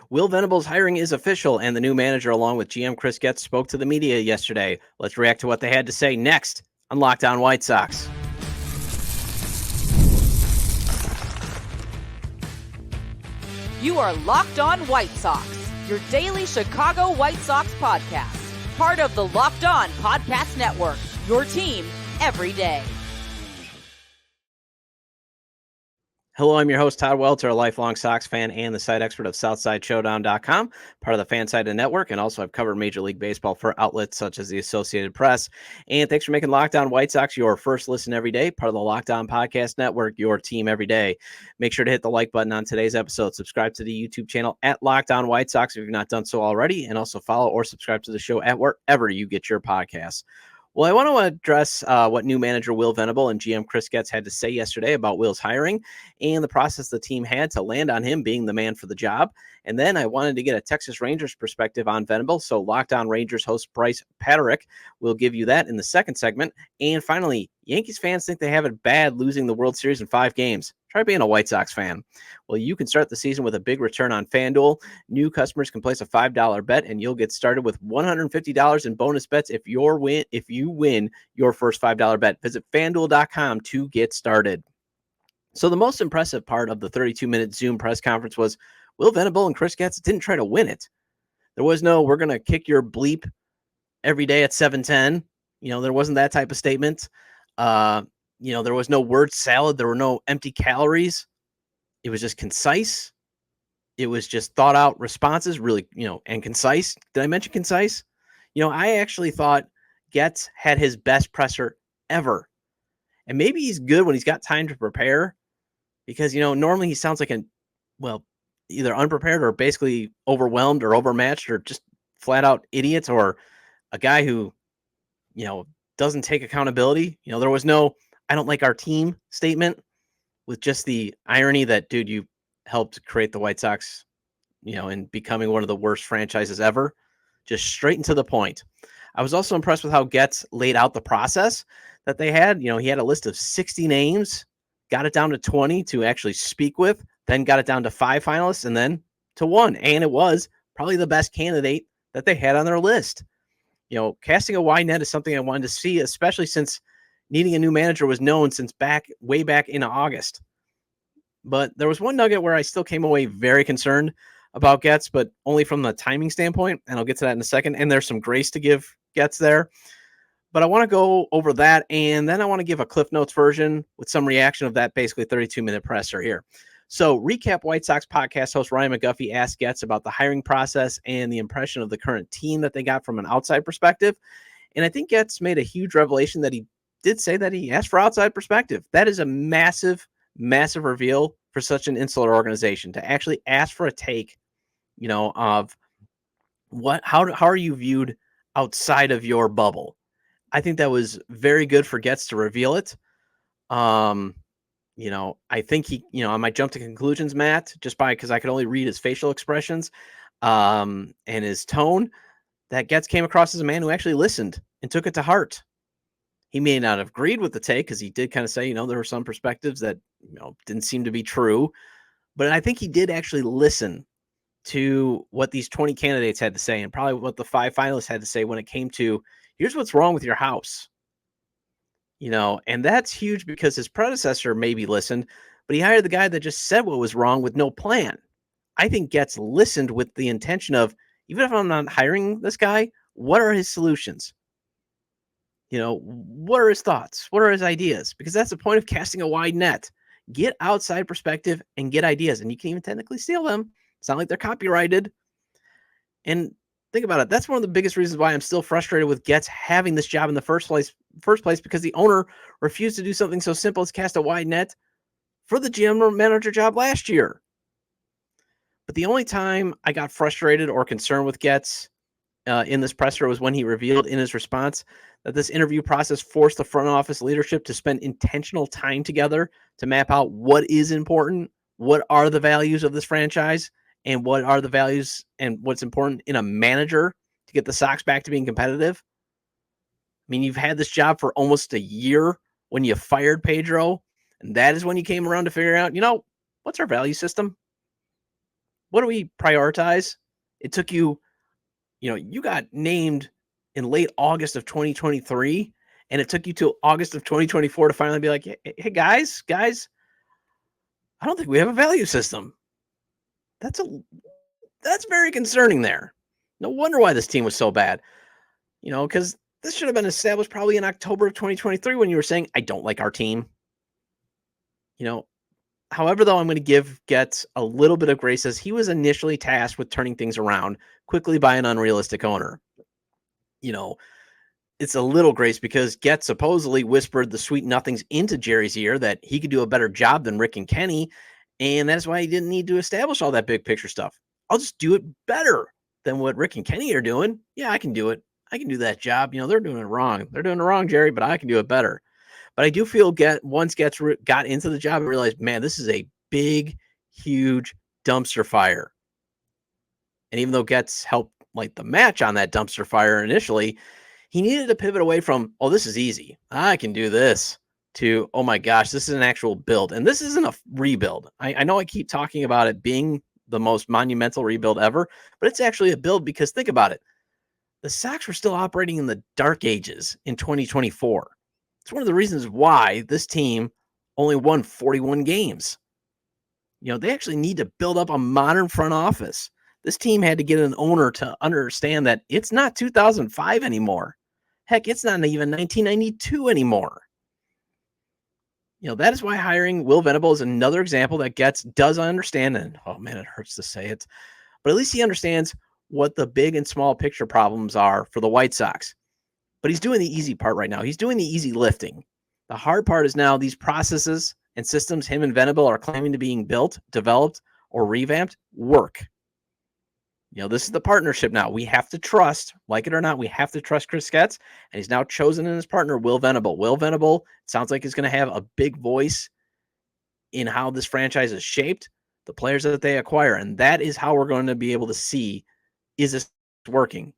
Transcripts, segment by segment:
Will Venable's hiring is official, and the new manager, along with GM Chris Getz, spoke to the media yesterday. Let's react to what they had to say next on Locked On White Sox. You are Locked On White Sox, your daily Chicago White Sox podcast. Part of the Locked On Podcast Network, your team every day. Hello, I'm your host, Todd Welter, a lifelong Sox fan and the site expert of SouthsideShowdown.com, part of the Fansided Network, and also I've covered Major League Baseball for outlets such as the Associated Press. And thanks for making Locked On White Sox your first listen every day, part of the Locked On Podcast Network, your team every day. Make sure to hit the like button on today's episode. Subscribe to the YouTube channel at Locked On White Sox if you've not done so already, and also follow or subscribe to the show at wherever you get your podcasts. Well, I want to address what new manager Will Venable and GM Chris Getz had to say yesterday about Will's hiring and the process the team had to land on him being the man for the job. And then I wanted to get a Texas Rangers perspective on Venable. So Locked On Rangers host Brice Paternik will give you that in the second segment. And finally, Yankees fans think they have it bad losing the World Series in 5 games. Try being a White Sox fan. Well, you can start the season with a big return on FanDuel. New customers can place a $5 bet, and you'll get started with $150 in bonus bets if you win your first $5 bet. Visit FanDuel.com to get started. So the most impressive part of the 32-minute Zoom press conference was Will Venable and Chris Getz didn't try to win it. There was no, we're going to kick your bleep every day at 7:10. There wasn't that type of statement. There was no word salad. There were no empty calories. It was just concise. It was just thought out responses, really, and concise. Did I mention concise? I actually thought Getz had his best presser ever. And maybe he's good when he's got time to prepare because, normally he sounds like either unprepared or basically overwhelmed or overmatched or just flat out idiot or a guy who, doesn't take accountability. There was no, I don't like our team statement with just the irony that, dude, you helped create the White Sox, and becoming one of the worst franchises ever. Just straight and to the point. I was also impressed with how Getz laid out the process that they had. He had a list of 60 names, got it down to 20 to actually speak with, then got it down to 5 finalists and then to 1. And it was probably the best candidate that they had on their list. Casting a wide net is something I wanted to see, especially since needing a new manager was known since way back in August. But there was one nugget where I still came away very concerned about Getz, but only from the timing standpoint, and I'll get to that in a second. And there's some grace to give Getz there. But I want to go over that, and then I want to give a Cliff Notes version with some reaction of that basically 32-minute presser here. So recap White Sox podcast host Ryan McGuffey asked Getz about the hiring process and the impression of the current team that they got from an outside perspective. And I think Getz made a huge revelation that he did say that he asked for outside perspective. That is a massive, massive reveal for such an insular organization to actually ask for a take, of how are you viewed outside of your bubble. I think that was very good for Getz to reveal it. I think he, I might jump to conclusions, Matt, just because I could only read his facial expressions, and his tone, that Getz came across as a man who actually listened and took it to heart. He may not have agreed with the take because he did kind of say, there were some perspectives that, didn't seem to be true. But I think he did actually listen to what these 20 candidates had to say and probably what the 5 finalists had to say when it came to, here's what's wrong with your house. And that's huge because his predecessor maybe listened, but he hired the guy that just said what was wrong with no plan. I think Getz listened with the intention of, even if I'm not hiring this guy, what are his solutions? What are his thoughts? What are his ideas? Because that's the point of casting a wide net. Get outside perspective and get ideas. And you can even technically steal them. It's not like they're copyrighted. And think about it. That's one of the biggest reasons why I'm still frustrated with Getz having this job in the first place, because the owner refused to do something so simple as cast a wide net for the GM manager job last year. But the only time I got frustrated or concerned with Getz in this presser was when he revealed in his response that this interview process forced the front office leadership to spend intentional time together to map out what is important, what are the values of this franchise, and what are the values and what's important in a manager to get the Sox back to being competitive. I mean, you've had this job for almost a year when you fired Pedro, and that is when you came around to figure out, what's our value system? what do we prioritize? It took you, you got named in late August of 2023, and it took you till August of 2024 to finally be like, hey guys, I don't think we have a value system. That's very concerning there. No wonder why this team was so bad. Because this should have been established probably in October of 2023 when you were saying, I don't like our team. However, though, I'm going to give Getz a little bit of grace as he was initially tasked with turning things around quickly by an unrealistic owner. It's a little grace because Getz supposedly whispered the sweet nothings into Jerry's ear that he could do a better job than Rick and Kenny. And that's why he didn't need to establish all that big picture stuff. I'll just do it better than what Rick and Kenny are doing. Yeah, I can do it. I can do that job. They're doing it wrong. They're doing it wrong, Jerry, but I can do it better. But I do feel once Getz got into the job and realized, man, this is a big, huge dumpster fire. And even though Getz helped light the match on that dumpster fire initially, he needed to pivot away from, oh, this is easy, I can do this, to, oh my gosh, this is an actual build. And this isn't a rebuild. I know I keep talking about it being the most monumental rebuild ever, but it's actually a build because think about it. The Sox were still operating in the dark ages in 2024. It's one of the reasons why this team only won 41 games. They actually need to build up a modern front office. This team had to get an owner to understand that it's not 2005 anymore. Heck, it's not even 1992 anymore. That is why hiring Will Venable is another example that Getz does understand. And oh man, it hurts to say it, but at least he understands what the big and small picture problems are for the White Sox. But he's doing the easy part right now. He's doing the easy lifting. The hard part is now these processes and systems him and Venable are claiming to being built, developed, or revamped work. This is the partnership now. We have to trust, like it or not, we have to trust Chris Getz, and he's now chosen in his partner, Will Venable. Will Venable, it sounds like he's going to have a big voice in how this franchise is shaped, the players that they acquire, and that is how we're going to be able to see, is this working?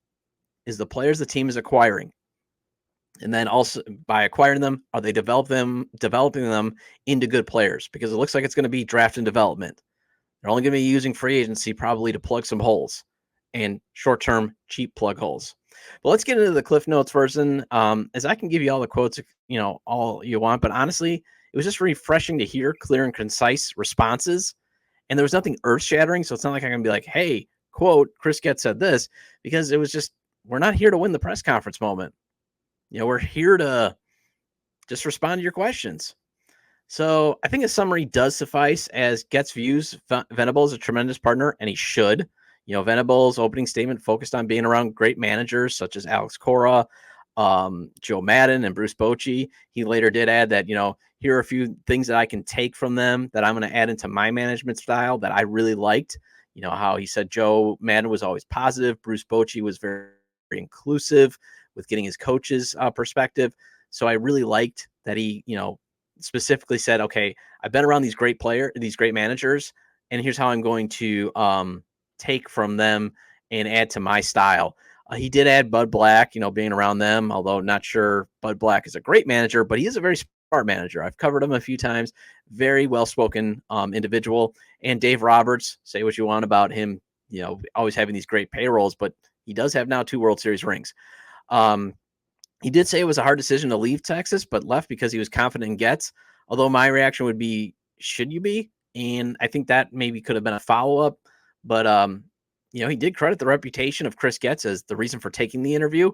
Is the players the team is acquiring? And then also by acquiring them, are they developing them into good players? Because it looks like it's going to be draft and development. They're only going to be using free agency probably to plug some holes and short-term cheap plug holes. But let's get into the Cliff Notes version. As I can give you all the quotes, all you want, but honestly, it was just refreshing to hear clear and concise responses. And there was nothing earth-shattering. So it's not like I'm going to be like, hey, quote, Chris Getz said this, because it was just, we're not here to win the press conference moment. We're here to just respond to your questions. So I think a summary does suffice, as Getz views Venable as a tremendous partner, and he should. Venable's opening statement focused on being around great managers such as Alex Cora, Joe Maddon, and Bruce Bochy. He later did add that, here are a few things that I can take from them that I'm going to add into my management style that I really liked. How he said Joe Maddon was always positive. Bruce Bochy was very, very inclusive with getting his coach's perspective. So I really liked that he, specifically said, okay, I've been around these great managers, and here's how I'm going to take from them and add to my style. He did add Bud Black, being around them, although not sure Bud Black is a great manager, but he is a very smart manager. I've covered him a few times, very well-spoken individual. And Dave Roberts, say what you want about him, always having these great payrolls, but he does have now 2 World Series rings. He did say it was a hard decision to leave Texas, but left because he was confident in Getz. Although my reaction would be, should you be? And I think that maybe could have been a follow-up. But, he did credit the reputation of Chris Getz as the reason for taking the interview.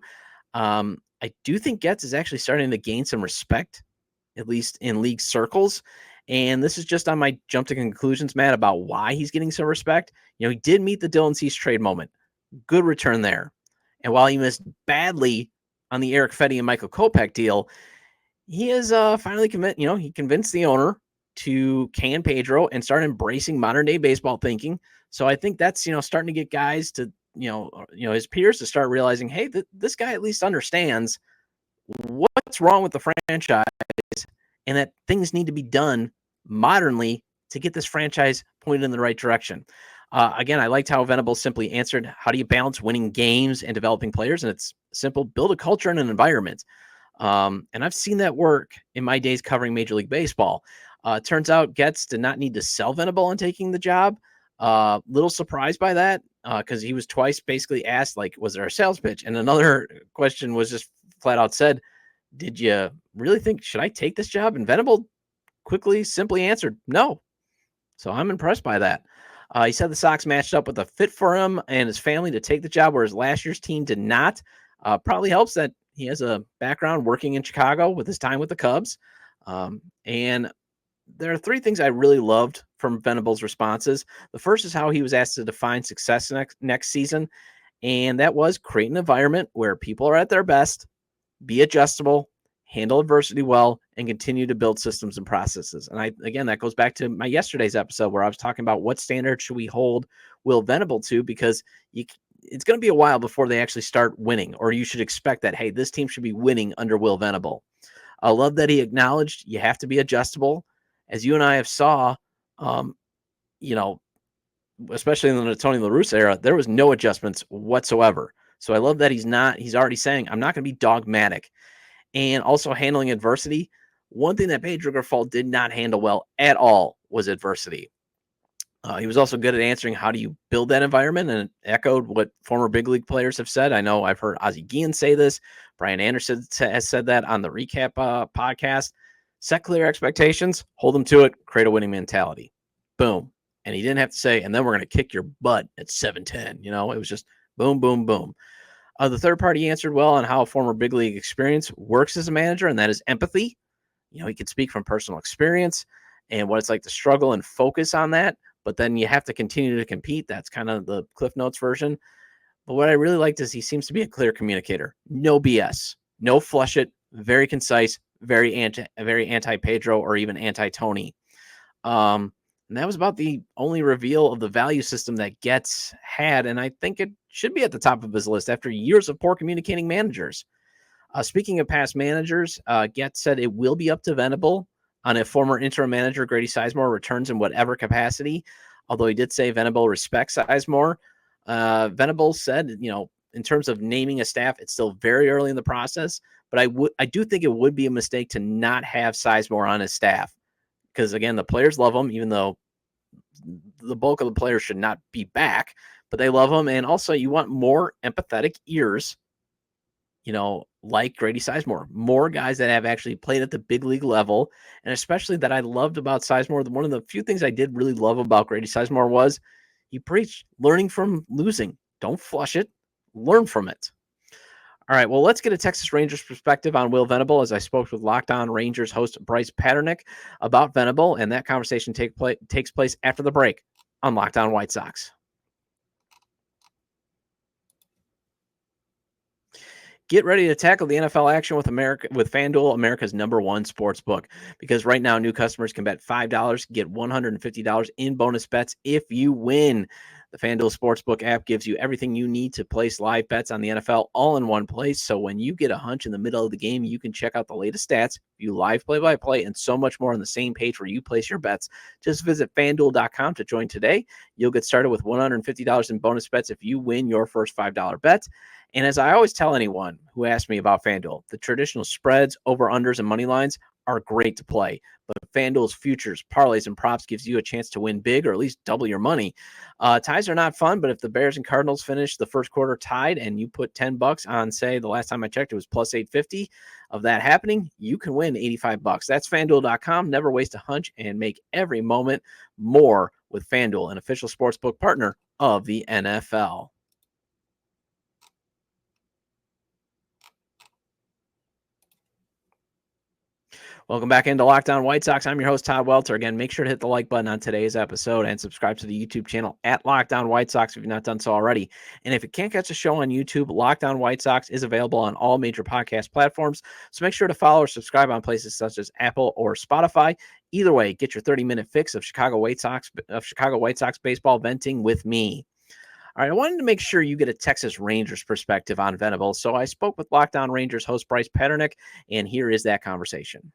I do think Getz is actually starting to gain some respect, at least in league circles. And this is just on my jump to conclusions, Matt, about why he's getting some respect. He did meet the Dylan Cease trade moment. Good return there. And while he missed badly on the Eric Fetty and Michael Kopech deal, he is finally convinced, he convinced the owner to can Pedro and start embracing modern day baseball thinking. So I think that's, starting to get guys to, his peers to start realizing, hey, this guy at least understands what's wrong with the franchise and that things need to be done modernly to get this franchise pointed in the right direction. Again, I liked how Venable simply answered, how do you balance winning games and developing players? And it's simple, build a culture and an environment. And I've seen that work in my days covering Major League Baseball. Turns out Getz did not need to sell Venable on taking the job. Little surprised by that because he was twice basically asked, like, was there a sales pitch? And another question was just flat out said, did you really think, should I take this job? And Venable simply answered, no. So I'm impressed by that. He said the Sox matched up with a fit for him and his family to take the job, whereas last year's team did not. Probably helps that he has a background working in Chicago with his time with the Cubs. And there are three things I really loved from Venable's responses. The first is how he was asked to define success next season, and that was create an environment where people are at their best, be adjustable, handle adversity well, and continue to build systems and processes. And again, that goes back to my yesterday's episode where I was talking about what standard should we hold Will Venable to, because it's going to be a while before they actually start winning, or you should expect that, hey, this team should be winning under Will Venable. I love that he acknowledged you have to be adjustable. As you and I have saw, especially in the Tony La Russa era, there was no adjustments whatsoever. So I love that he's already saying, I'm not going to be dogmatic. And also handling adversity. One thing that Pedro Grifol did not handle well at all was adversity. He was also good at answering how do you build that environment, and echoed what former big league players have said. I know I've heard Ozzie Guillen say this. Brian Anderson has said that on the recap podcast. Set clear expectations, hold them to it, create a winning mentality. Boom. And he didn't have to say, and then we're going to kick your butt at 7-10. It was just boom, boom, boom. The third party answered well on how former big league experience works as a manager, and that is empathy. He could speak from personal experience and what it's like to struggle and focus on that, but then you have to continue to compete. That's kind of the Cliff Notes version. But what I really liked is he seems to be a clear communicator. No BS, no flush it, very concise, very anti-Pedro or even anti-Tony. And that was about the only reveal of the value system that Getz had, and I think it should be at the top of his list after years of poor communicating managers. Speaking of past managers, Getz said it will be up to Venable on if former interim manager Grady Sizemore returns in whatever capacity, although he did say Venable respects Sizemore. Venable said, in terms of naming a staff, it's still very early in the process, but I do think it would be a mistake to not have Sizemore on his staff. Because, again, the players love him, even though the bulk of the players should not be back, but they love him. And also you want more empathetic ears, like Grady Sizemore, more guys that have actually played at the big league level. And especially that I loved about Sizemore, one of the few things I did really love about Grady Sizemore was he preached learning from losing. Don't flush it, learn from it. All right, well, let's get a Texas Rangers perspective on Will Venable as I spoke with Locked On Rangers host Brice Paternik about Venable, and that conversation takes place after the break on Locked On White Sox. Get ready to tackle the NFL action with FanDuel, America's #1 sports book, because right now new customers can bet $5, get $150 in bonus bets if you win. The FanDuel Sportsbook app gives you everything you need to place live bets on the NFL all in one place. So when you get a hunch in the middle of the game, you can check out the latest stats, view live play-by-play, and so much more on the same page where you place your bets. Just visit FanDuel.com to join today. You'll get started with $150 in bonus bets if you win your first $5 bet. And as I always tell anyone who asks me about FanDuel, the traditional spreads, over-unders, and money lines are great to play. But FanDuel's futures, parlays, and props gives you a chance to win big or at least double your money. Ties are not fun, but if the Bears and Cardinals finish the first quarter tied and you put $10 on, say, the last time I checked, it was plus 850 of that happening, you can win $85. That's FanDuel.com. Never waste a hunch and make every moment more with FanDuel, an official sportsbook partner of the NFL. Welcome back into Locked On White Sox. I'm your host, Todd Welter. Again, make sure to hit the like button on today's episode and subscribe to the YouTube channel at Locked On White Sox if you've not done so already. And if you can't catch the show on YouTube, Locked On White Sox is available on all major podcast platforms. So make sure to follow or subscribe on places such as Apple or Spotify. Either way, get your 30-minute fix of Chicago White Sox baseball venting with me. All right, I wanted to make sure you get a Texas Rangers perspective on Venable. So I spoke with Locked On Rangers host Brice Paternik, and here is that conversation.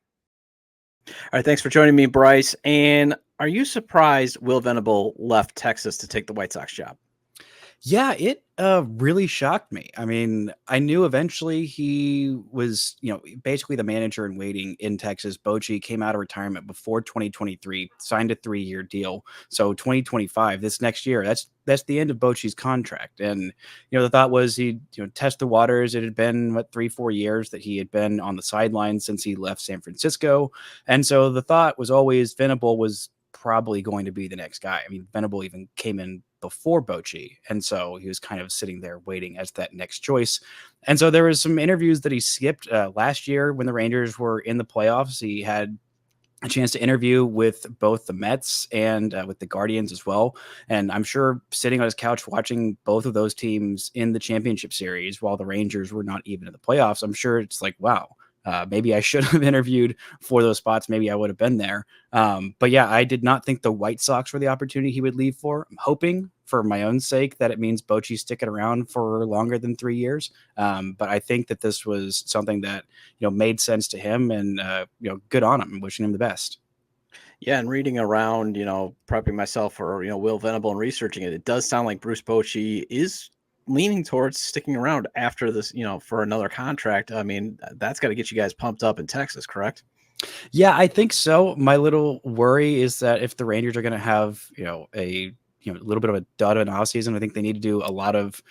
All right, thanks for joining me, Brice. And are you surprised Will Venable left Texas to take the White Sox job? Yeah, it really shocked me. I mean, I knew eventually he was, basically the manager in waiting in Texas. Bochy came out of retirement before 2023, signed a 3-year deal. So 2025, this next year, that's the end of Bochy's contract. And the thought was he'd test the waters. It had been 3-4 years that he had been on the sidelines since he left San Francisco, and so the thought was always Venable was probably going to be the next guy. I mean, Venable even came in before Bochy, and so he was kind of sitting there waiting as that next choice. And so there was some interviews that he skipped last year when the Rangers were in the playoffs. He had a chance to interview with both the Mets and with the Guardians as well. And I'm sure sitting on his couch watching both of those teams in the championship series while the Rangers were not even in the playoffs, I'm sure it's like, wow, maybe I should have interviewed for those spots. Maybe I would have been there. But yeah, I did not think the White Sox were the opportunity he would leave for. I'm hoping for my own sake that it means Bochy's sticking around for longer than 3 years. But I think that this was something that, made sense to him, and, good on him, wishing him the best. Yeah, and reading around, prepping myself for, Will Venable and researching it, it does sound like Bruce Bochy is leaning towards sticking around after this, for another contract. I mean, that's got to get you guys pumped up in Texas, correct? Yeah, I think so. My little worry is that if the Rangers are going to have, a little bit of a dud of an offseason, I think they need to do a lot of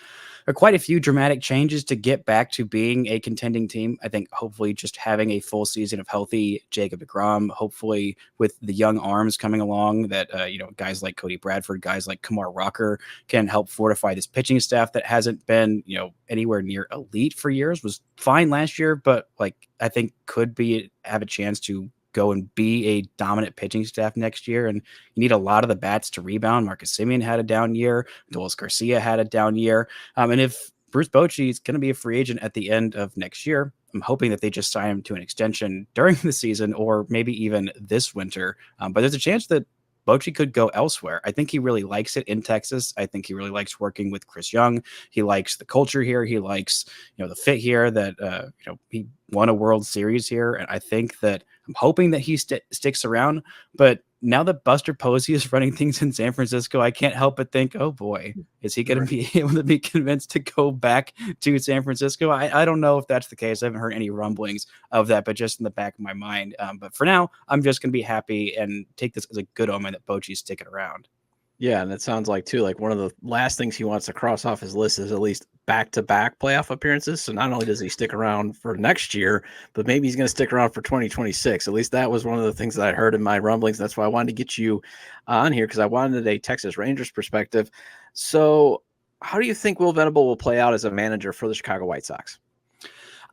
or quite a few dramatic changes to get back to being a contending team. I think hopefully just having a full season of healthy Jacob deGrom, hopefully with the young arms coming along that, guys like Cody Bradford, guys like Kumar Rocker can help fortify this pitching staff that hasn't been, anywhere near elite for years, was fine last year, but I think could have a chance to go and be a dominant pitching staff next year. And you need a lot of the bats to rebound. Marcus Semien had a down year. Dolis Garcia had a down year. And if Bruce Bochy is going to be a free agent at the end of next year, I'm hoping that they just sign him to an extension during the season or maybe even this winter. But there's a chance that Bochy could go elsewhere. I think he really likes it in Texas. I think he really likes working with Chris Young. He likes the culture here. He likes, the fit here that, he won a World Series here. And I think that I'm hoping that he sticks around. But now that Buster Posey is running things in San Francisco, I can't help but think, oh boy, is he going to be able to be convinced to go back to San Francisco? I don't know if that's the case. I haven't heard any rumblings of that, but just in the back of my mind. But for now, I'm just going to be happy and take this as a good omen that Bochy's sticking around. Yeah, and it sounds like too, like one of the last things he wants to cross off his list is at least back-to-back playoff appearances. So not only does he stick around for next year, but maybe he's going to stick around for 2026. At least that was one of the things that I heard in my rumblings. That's why I wanted to get you on here, because I wanted a Texas Rangers perspective. So how do you think Will Venable will play out as a manager for the Chicago White Sox?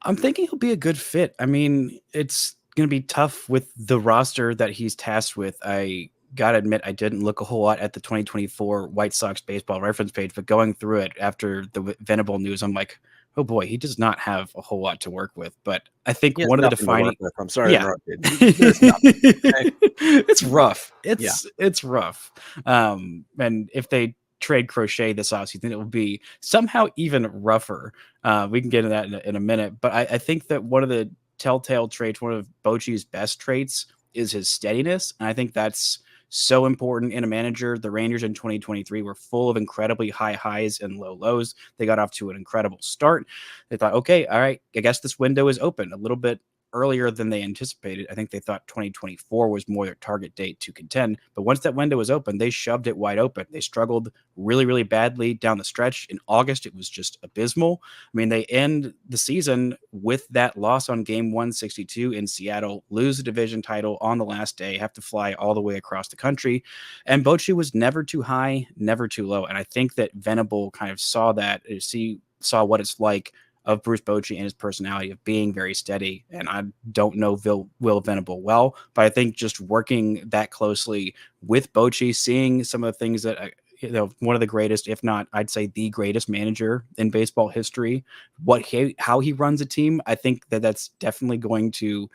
I'm thinking he'll be a good fit. I mean, it's going to be tough with the roster that he's tasked with. I gotta admit, I didn't look a whole lot at the 2024 White Sox baseball reference page, but going through it after the Venable news, I'm like, oh boy, he does not have a whole lot to work with. But I think one of the defining, I'm sorry to interrupt you. It's rough. It's rough. And if they trade Crochet this offseason, it will be somehow even rougher. We can get into that in a minute. But I think that one of the telltale traits, one of Bochy's best traits, is his steadiness. And I think that's so important in a manager. The Rangers in 2023 were full of incredibly high highs and low lows. They got off to an incredible start. They thought, okay, all right, I guess this window is open a little bit earlier than they anticipated. I think they thought 2024 was more their target date to contend. But once that window was open, they shoved it wide open. They struggled really, really badly down the stretch. In August, it was just abysmal. I mean, they end the season with that loss on game 162 in Seattle, lose the division title on the last day, have to fly all the way across the country. And Bochy was never too high, never too low. And I think that Venable kind of saw that, saw what it's like of Bruce Bochy and his personality of being very steady. And I don't know Will Venable well, but I think just working that closely with Bochy, seeing some of the things that, one of the greatest, if not, I'd say the greatest manager in baseball history, how he runs a team, I think that that's definitely going to,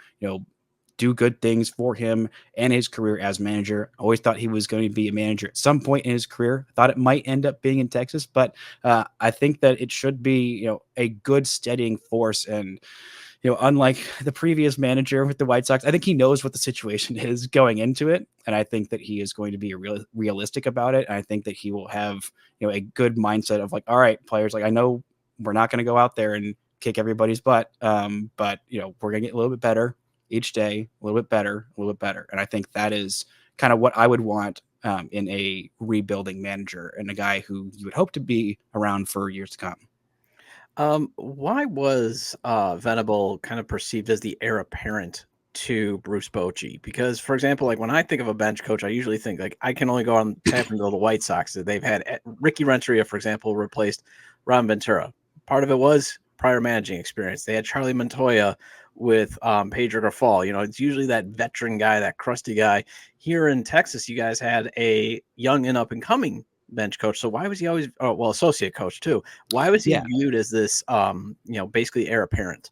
do good things for him and his career as manager. I always thought he was going to be a manager at some point in his career. I thought it might end up being in Texas, but I think that it should be, a good steadying force. And, unlike the previous manager with the White Sox, I think he knows what the situation is going into it. And I think that he is going to be realistic about it. And I think that he will have, a good mindset of like, all right, players, like I know we're not going to go out there and kick everybody's butt. But we're going to get a little bit better each day, a little bit better, a little bit better. And I think that is kind of what I would want in a rebuilding manager and a guy who you would hope to be around for years to come. Why was Venable kind of perceived as the heir apparent to Bruce Bochy? Because, for example, like when I think of a bench coach, I usually think like I can only go on tap into the White Sox. They've had Ricky Renteria, for example, replaced Ron Ventura. Part of it was prior managing experience. They had Charlie Montoya with Pedro Grafal. It's usually that veteran guy, that crusty guy. Here in Texas, you guys had a young and up and coming bench coach. So why was he always associate coach too? Why was he viewed as this basically heir apparent?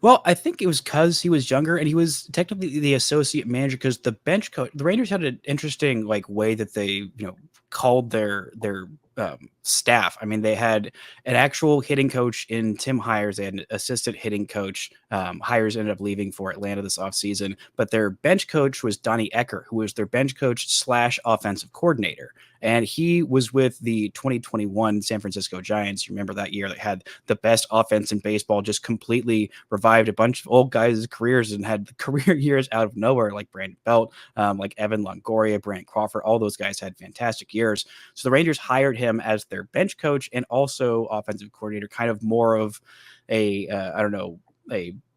Well, I think it was because he was younger and he was technically the associate manager, because the bench coach, the Rangers had an interesting way that they called their staff. I mean, they had an actual hitting coach in Tim Hires. They had an assistant hitting coach. Hires ended up leaving for Atlanta this offseason, but their bench coach was Donnie Ecker, who was their bench coach / offensive coordinator. And he was with the 2021 San Francisco Giants. You remember that year that had the best offense in baseball, just completely revived a bunch of old guys' careers and had career years out of nowhere, like Brandon Belt, like Evan Longoria, Brant Crawford. All those guys had fantastic years. So the Rangers hired him as their bench coach and also offensive coordinator, kind of more of a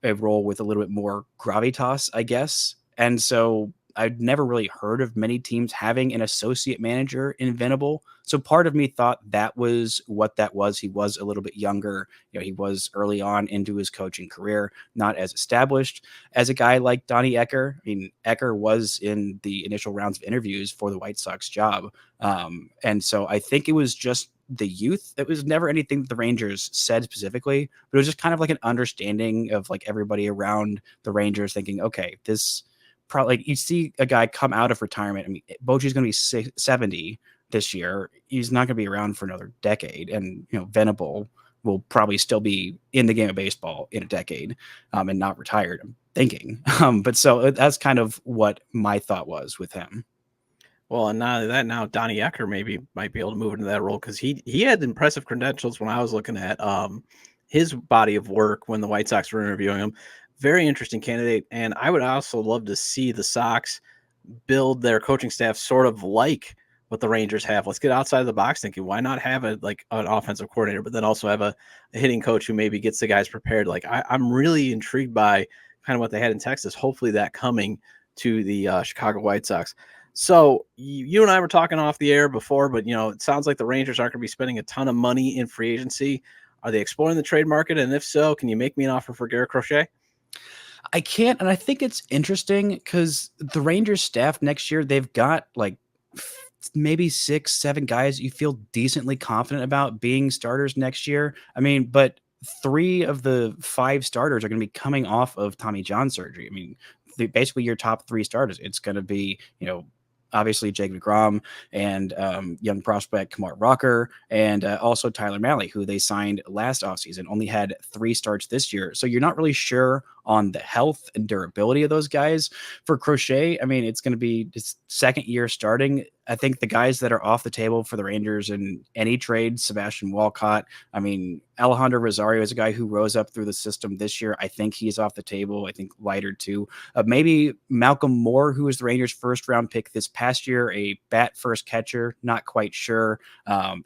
role with a little bit more gravitas, I guess. And so I'd never really heard of many teams having an associate manager in Venable. So part of me thought that was what that was. He was a little bit younger. He was early on into his coaching career, not as established as a guy like Donnie Ecker. I mean, Ecker was in the initial rounds of interviews for the White Sox job. And so I think it was just the youth. It was never anything that the Rangers said specifically, but it was just kind of like an understanding of like everybody around the Rangers thinking, okay, this probably, like, you see a guy come out of retirement. I mean, Bochy's going to be 70 this year. He's not going to be around for another decade. And, Venable will probably still be in the game of baseball in a decade and not retired, I'm thinking. But so that's kind of what my thought was with him. Well, and now Donnie Ecker might be able to move into that role, because he had impressive credentials when I was looking at his body of work when the White Sox were interviewing him. Very interesting candidate. And I would also love to see the Sox build their coaching staff sort of like what the Rangers have. Let's get outside of the box thinking. Why not have an offensive coordinator, but then also have a hitting coach who maybe gets the guys prepared? Like I'm really intrigued by kind of what they had in Texas. Hopefully that coming to the Chicago White Sox. So you and I were talking off the air before, but it sounds like the Rangers aren't going to be spending a ton of money in free agency. Are they exploring the trade market? And if so, can you make me an offer for Garrett Crochet? I can't, and I think it's interesting because the Rangers staff next year, they've got like maybe 6-7 guys you feel decently confident about being starters next year. I mean, but 3 of the 5 starters are going to be coming off of Tommy John surgery. I mean, basically your top 3 starters. It's going to be, obviously Jake DeGrom and young prospect Kamar Rocker, and also Tyler Mahle, who they signed last offseason, only had 3 starts this year. So you're not really sure on the health and durability of those guys. For Crochet, I mean, it's going to be his second year starting. I think the guys that are off the table for the Rangers in any trade, Sebastian Walcott, I mean, Alejandro Rosario is a guy who rose up through the system this year. I think he's off the table. I think Leiter too. Maybe Malcolm Moore, who was the Rangers' first round pick this past year, a bat first catcher. Not quite sure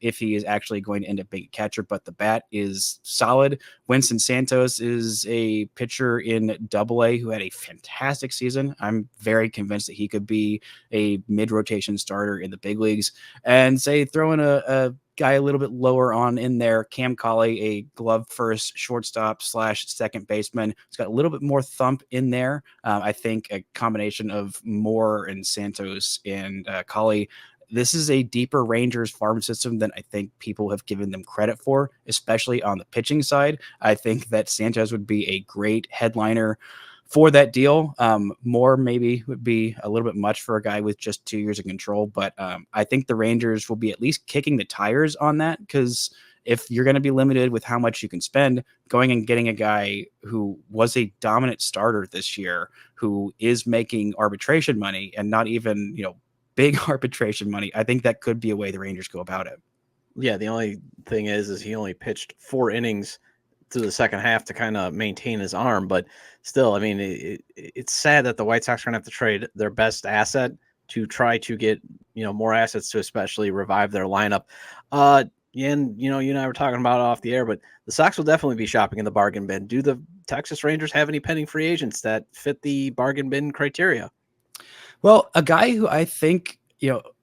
if he is actually going to end up being a catcher, but the bat is solid. Winston Santos is a pitcher in Double-A who had a fantastic season. I'm very convinced that he could be a mid-rotation starter in the big leagues. And say throw in a guy a little bit lower on in there, Cam Colley, a glove first shortstop / second baseman. He's got a little bit more thump in there. I think a combination of Moore and Santos and Colley. This is a deeper Rangers farm system than I think people have given them credit for, especially on the pitching side. I think that Santos would be a great headliner for that deal. Moore maybe would be a little bit much for a guy with just 2 years of control, but I think the Rangers will be at least kicking the tires on that, because if you're going to be limited with how much you can spend, going and getting a guy who was a dominant starter this year, who is making arbitration money and not even, big arbitration money, I think that could be a way the Rangers go about it. Yeah, the only thing is he only pitched 4 innings through the second half to kind of maintain his arm. But still, I mean, it's sad that the White Sox are going to have to trade their best asset to try to get, more assets to especially revive their lineup. And, you and I were talking about it off the air, but the Sox will definitely be shopping in the bargain bin. Do the Texas Rangers have any pending free agents that fit the bargain bin criteria? Well, a guy who I think,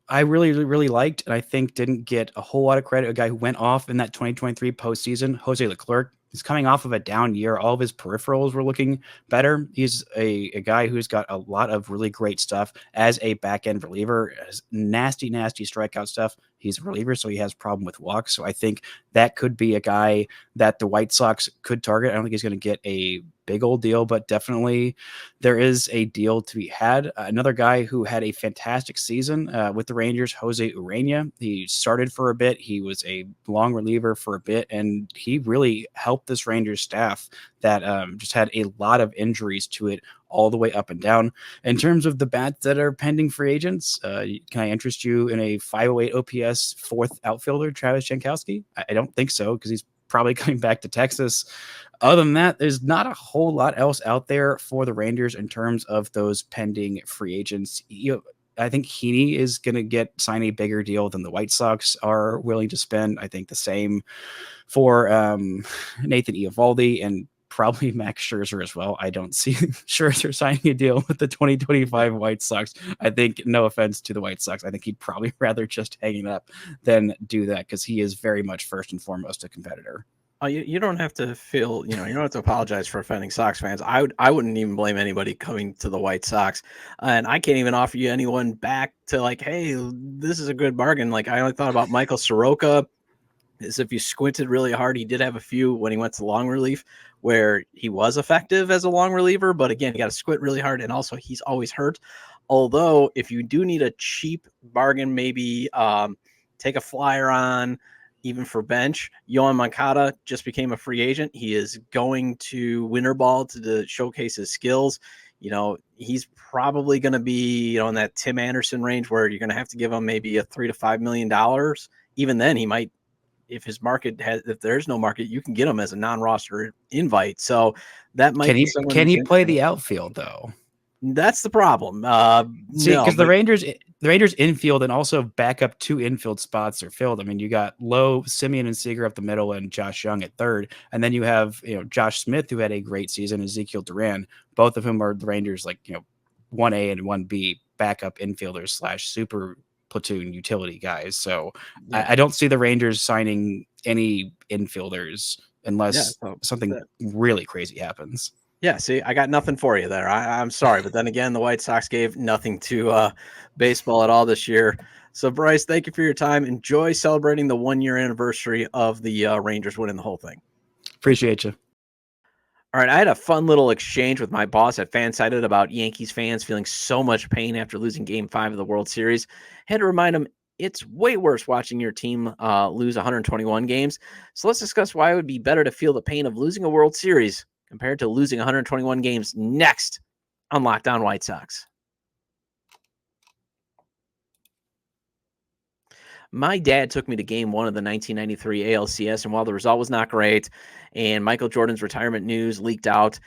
I really, really liked, and I think didn't get a whole lot of credit, a guy who went off in that 2023 postseason, Jose Leclerc. He's coming off of a down year. All of his peripherals were looking better. He's a guy who's got a lot of really great stuff as a back-end reliever, has nasty strikeout stuff. He's a reliever, so he has a problem with walks. So I think that could be a guy that the White Sox could target. I don't think he's going to get a big old deal, but definitely there is a deal to be had. Another guy who had a fantastic season with the Rangers, Jose Urena. He started for a bit. He was a long reliever for a bit, and he really helped this Rangers staff that just had a lot of injuries to it all the way up and down. In terms of the bats that are pending free agents, can I interest you in a 508 OPS fourth outfielder, Travis Jankowski? I don't think so, because he's probably coming back to Texas. Other than that, there's not a whole lot else out there for the Rangers in terms of those pending free agents. I think Heaney is going to sign a bigger deal than the White Sox are willing to spend. I think the same for Nathan Eovaldi and probably Max Scherzer as well. I don't see Scherzer signing a deal with the 2025 White Sox. I think, no offense to the White Sox, I think he'd probably rather just hang it up than do that, because he is very much first and foremost a competitor. You don't have to feel, you don't have to apologize for offending Sox fans. I wouldn't even blame anybody coming to the White Sox. And I can't even offer you anyone back to like, hey, this is a good bargain. Like, I only thought about Michael Soroka. Is if you squinted really hard, he did have a few when he went to long relief where he was effective as a long reliever. But again, you got to squint really hard. And also he's always hurt. Although if you do need a cheap bargain, maybe take a flyer on, even for bench, Yohan Moncada just became a free agent. He is going to winter ball to showcase his skills. He's probably going to be, in that Tim Anderson range where you're going to have to give him maybe a $3 to $5 million. Even then he might, if there's no market, you can get him as a non-roster invite. So that might can he play the outfield though? That's the problem. Because the Rangers infield and also backup 2 infield spots are filled. I mean, you got Lowe, Simeon, and Seager up the middle, and Josh Young at third, and then you have Josh Smith, who had a great season, Ezekiel Duran. Both of whom are the Rangers 1A and 1B backup infielders / super platoon utility guys. So yeah. I don't see the Rangers signing any infielders unless something really crazy happens. Yeah, see, I got nothing for you there. I'm sorry, but then again, the White Sox gave nothing to baseball at all this year. So, Brice, thank you for your time. Enjoy celebrating the 1-year anniversary of the Rangers winning the whole thing. Appreciate you. All right, I had a fun little exchange with my boss at Fansided about Yankees fans feeling so much pain after losing Game 5 of the World Series. Had to remind him it's way worse watching your team lose 121 games. So let's discuss why it would be better to feel the pain of losing a World Series compared to losing 121 games next on Locked On White Sox. My dad took me to Game 1 of the 1993 ALCS, and while the result was not great and Michael Jordan's retirement news leaked out,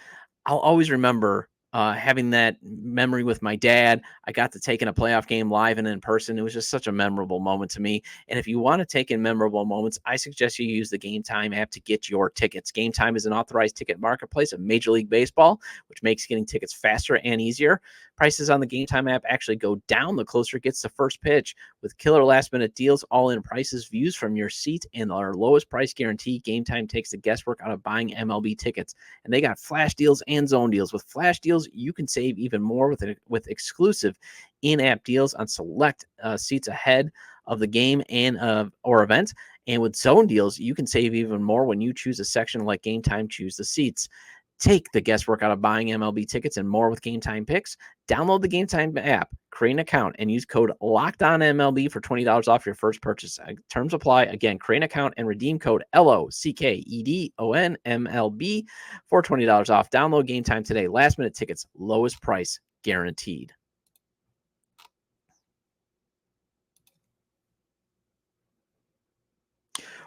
I'll always remember having that memory with my dad. I got to take in a playoff game live and in person. It was just such a memorable moment to me. And if you want to take in memorable moments, I suggest you use the Game Time app to get your tickets. Game Time is an authorized ticket marketplace of Major League Baseball, which makes getting tickets faster and easier. Prices on the Game Time app actually go down the closer it gets to first pitch. With killer last-minute deals, all-in prices, views from your seat, and our lowest price guarantee, Game Time takes the guesswork out of buying MLB tickets. And they got flash deals and zone deals. With flash deals, you can save even more with exclusive in-app deals on select seats ahead of the game and or event. And with zone deals, you can save even more when you choose a section like Game Time Choose the Seats. Take the guesswork out of buying MLB tickets and more with Game Time Picks. Download the Game Time app, create an account, and use code LOCKEDONMLB for $20 off your first purchase. Terms apply. Again, create an account and redeem code LOCKEDONMLB for $20 off. Download Game Time today. Last minute tickets, lowest price guaranteed.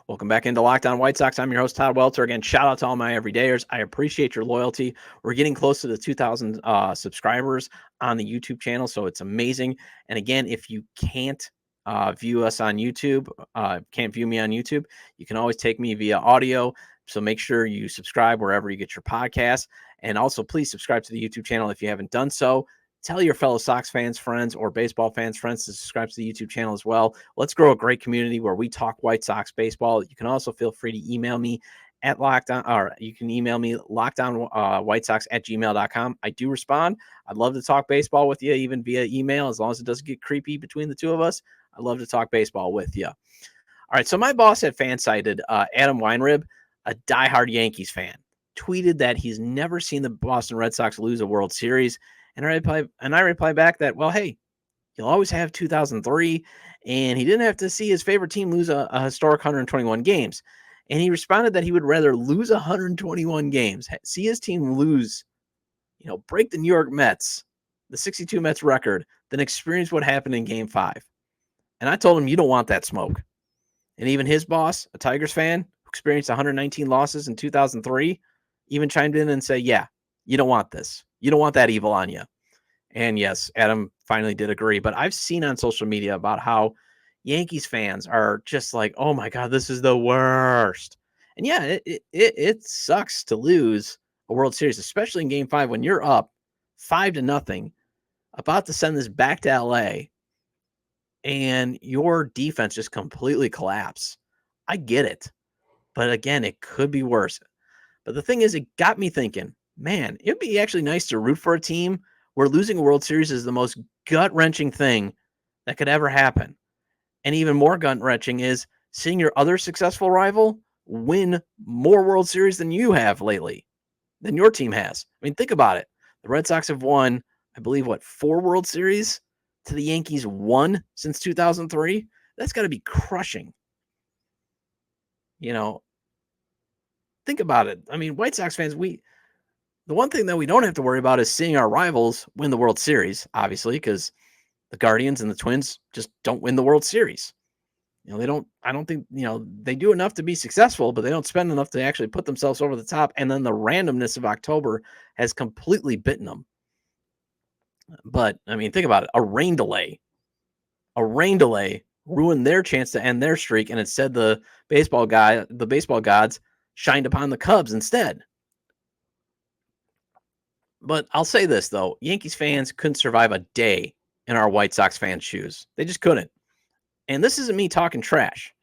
Welcome back into Locked On White Sox. I'm your host, Todd Welter. Again, shout out to all my everydayers. I appreciate your loyalty. We're getting close to the 2,000 subscribers on the YouTube channel, so it's amazing. And again, if you can't view us on YouTube, can't view me on YouTube, you can always take me via audio. So make sure you subscribe wherever you get your podcasts. And also, please subscribe to the YouTube channel if you haven't done so. Tell your fellow Sox fans, friends, or baseball fans, friends to subscribe to the YouTube channel as well. Let's grow a great community where we talk White Sox baseball. You can also feel free to email me at lockdown, or you can email me lockdownwhitesox@gmail.com. I do respond. I'd love to talk baseball with you, even via email, as long as it doesn't get creepy between the two of us. I'd love to talk baseball with you. All right, so my boss at Fansided, Adam Weinrib, a diehard Yankees fan, tweeted that he's never seen the Boston Red Sox lose a World Series. And I reply back that, well, hey, you'll always have 2003, and he didn't have to see his favorite team lose a historic 121 games. And he responded that he would rather lose 121 games, see his team lose, break the New York Mets, the 62 Mets record, than experience what happened in Game 5. And I told him, you don't want that smoke. And even his boss, a Tigers fan, who experienced 119 losses in 2003, even chimed in and said, yeah, you don't want this. You don't want that evil on you. And yes, Adam finally did agree. But I've seen on social media about how Yankees fans are just like, oh my God, this is the worst. And yeah, it sucks to lose a World Series, especially in Game 5 when you're up 5-0, about to send this back to LA, and your defense just completely collapse. I get it. But again, it could be worse. But the thing is, it got me thinking, man, it'd be actually nice to root for a team where losing a World Series is the most gut-wrenching thing that could ever happen. And even more gut-wrenching is seeing your other successful rival win more World Series than you have lately, than your team has. I mean, think about it. The Red Sox have won, I believe, 4 World Series to the Yankees 1 since 2003? That's got to be crushing. Think about it. I mean, White Sox fans, the one thing that we don't have to worry about is seeing our rivals win the World Series, obviously, because the Guardians and the Twins just don't win the World Series. I don't think, they do enough to be successful, but they don't spend enough to actually put themselves over the top. And then the randomness of October has completely bitten them. But I mean, think about it. A rain delay ruined their chance to end their streak. And instead the baseball gods shined upon the Cubs instead. But I'll say this, though. Yankees fans couldn't survive a day in our White Sox fans' shoes. They just couldn't. And this isn't me talking trash.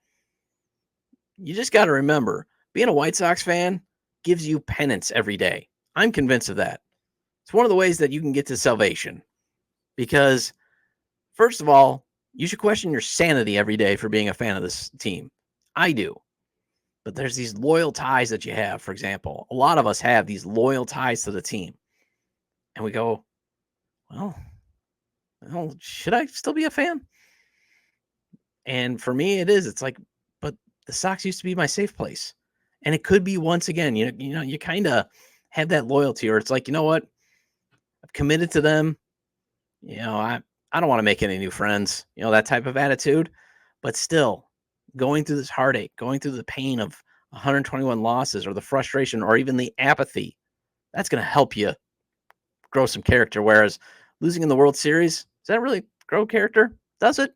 You just got to remember, being a White Sox fan gives you penance every day. I'm convinced of that. It's one of the ways that you can get to salvation. Because, first of all, you should question your sanity every day for being a fan of this team. I do. But there's these loyal ties that you have. For example, a lot of us have these loyal ties to the team. And we go, well, should I still be a fan? And for me, it is. It's like, but the Sox used to be my safe place. And it could be once again, you kind of have that loyalty, or it's like, you know what? I've committed to them. I don't want to make any new friends, that type of attitude. But still, going through this heartache, going through the pain of 121 losses, or the frustration, or even the apathy, that's going to help you grow some character. Whereas losing in the World Series, does that really grow character? Does it?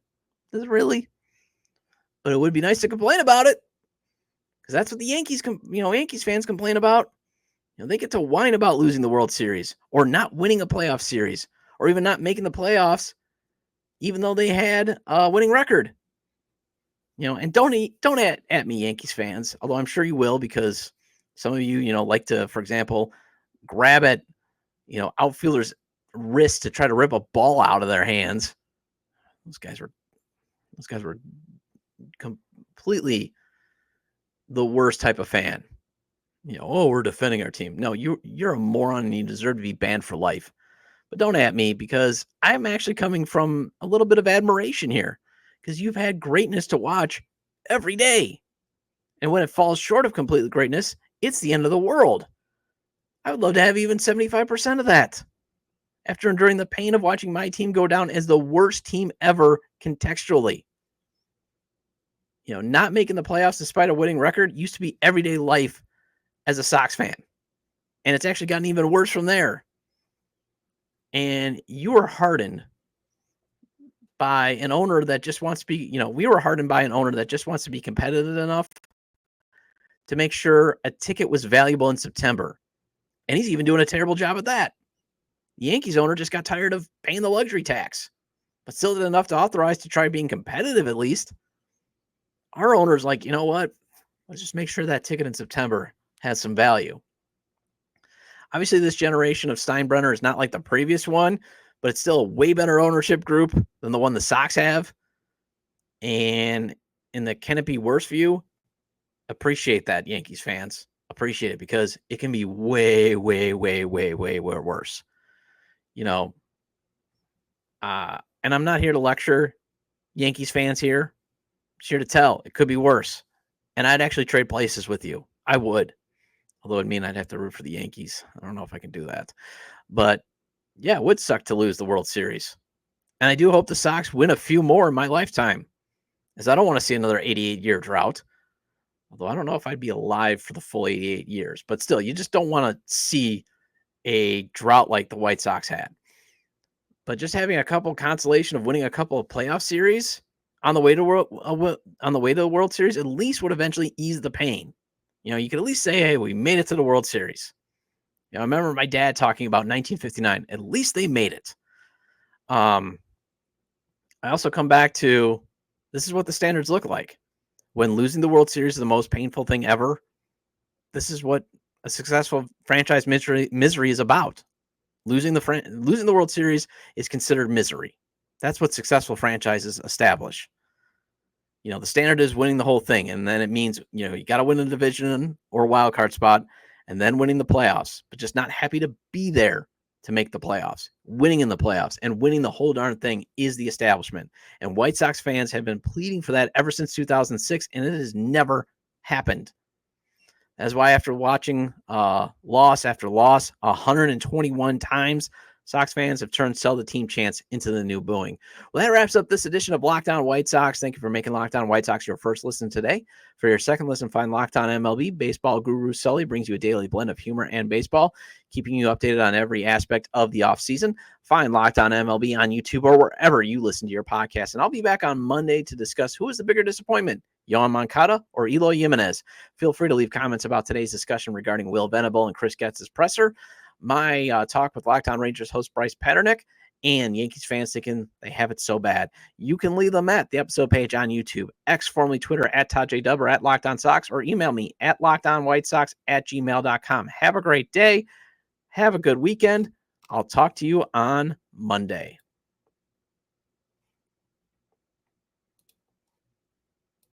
Does it really? But it would be nice to complain about it, because that's what the Yankees fans complain about. They get to whine about losing the World Series, or not winning a playoff series, or even not making the playoffs, even though they had a winning record. And don't at me, Yankees fans, although I'm sure you will, because some of you, like to, for example, grab at, outfielders' wrists to try to rip a ball out of their hands. Those guys were completely the worst type of fan. Oh, we're defending our team. No, you're a moron and you deserve to be banned for life. But don't at me, because I'm actually coming from a little bit of admiration here, because you've had greatness to watch every day. And when it falls short of complete greatness, it's the end of the world. I would love to have even 75% of that. After enduring the pain of watching my team go down as the worst team ever contextually. Not making the playoffs despite a winning record used to be everyday life as a Sox fan. And it's actually gotten even worse from there. And you were hardened by an owner that just wants to be, we were hardened by an owner that just wants to be competitive enough to make sure a ticket was valuable in September. And he's even doing a terrible job at that. The Yankees owner just got tired of paying the luxury tax, but still did enough to authorize to try being competitive at least. Our owner's like, you know what? Let's just make sure that ticket in September has some value. Obviously, this generation of Steinbrenner is not like the previous one, but it's still a way better ownership group than the one the Sox have. And in the can it be worse view, appreciate that, Yankees fans. Appreciate it, because it can be way, way, way, way, way, way worse. And I'm not here to lecture Yankees fans here. I'm here to tell it could be worse. And I'd actually trade places with you. I would. Although it'd mean I'd have to root for the Yankees. I don't know if I can do that. But yeah, it would suck to lose the World Series. And I do hope the Sox win a few more in my lifetime, as I don't want to see another 88-year drought. Although I don't know if I'd be alive for the full 88 years. But still, you just don't want to see a drought like the White Sox had. But just having a couple consolation of winning a couple of playoff series on the way to the World Series at least would eventually ease the pain. You could at least say, hey, we made it to the World Series. I remember my dad talking about 1959. At least they made it. I also come back to, this is what the standards look like. When losing the World Series is the most painful thing ever, this is what a successful franchise misery is about. Losing the World Series is considered misery. That's what successful franchises establish. The standard is winning the whole thing. And then it means, you got to win a division or a wild card spot and then winning the playoffs, but just not happy to be there to make the playoffs. Winning in the playoffs and winning the whole darn thing is the establishment. And White Sox fans have been pleading for that ever since 2006, and it has never happened. That's why after watching loss after loss 121 times, Sox fans have turned sell the team chants into the new booing. Well, that wraps up this edition of Locked On White Sox. Thank you for making Locked On White Sox your first listen today. For your second listen, find Locked On MLB. Baseball guru Sully brings you a daily blend of humor and baseball, keeping you updated on every aspect of the offseason. Find Locked On MLB on YouTube or wherever you listen to your podcast. And I'll be back on Monday to discuss who is the bigger disappointment, Yohan Moncada or Eloy Jimenez. Feel free to leave comments about today's discussion regarding Will Venable and Chris Getz's presser, my talk with Locked On Rangers host Brice Paternik, and Yankees fans thinking they have it so bad. You can leave them at the episode page on YouTube, X, formerly Twitter, at ToddJW or at Locked On Sox, or email me at LockedOnWhiteSox@gmail.com. Have a great day. Have a good weekend. I'll talk to you on Monday.